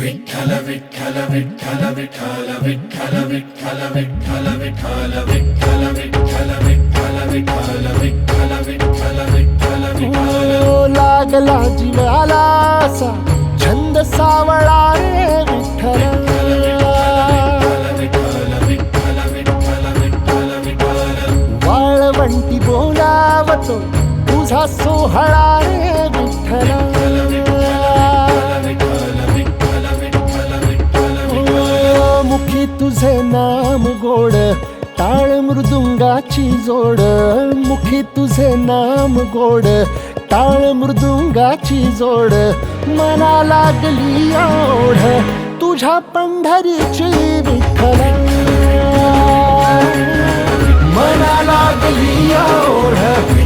विठ्ठल विठ्ठल विठ्ठल विठ्ठल विठ्ठल विठ्ठल विठ्ठल विठ्ठल विठ्ठल विठ्ठल विठ्ठल विठ्ठल विठ्ठल विठ्ठल विठ्ठल विठ्ठल लागला जीवाला असा छंद सावळा रे विठ्ठल वाळवंटी बोलावतो तुझा सोहळा रे विठ्ठल मुखी तुझे नाम गोड टाळ मृदुंगाची जोड मुखी तुझे नाम गोड टाळ मृदुंगाची जोड मना लागली ओढ तुझ्या पंढरीची विठ्ठल मना लागली ओढ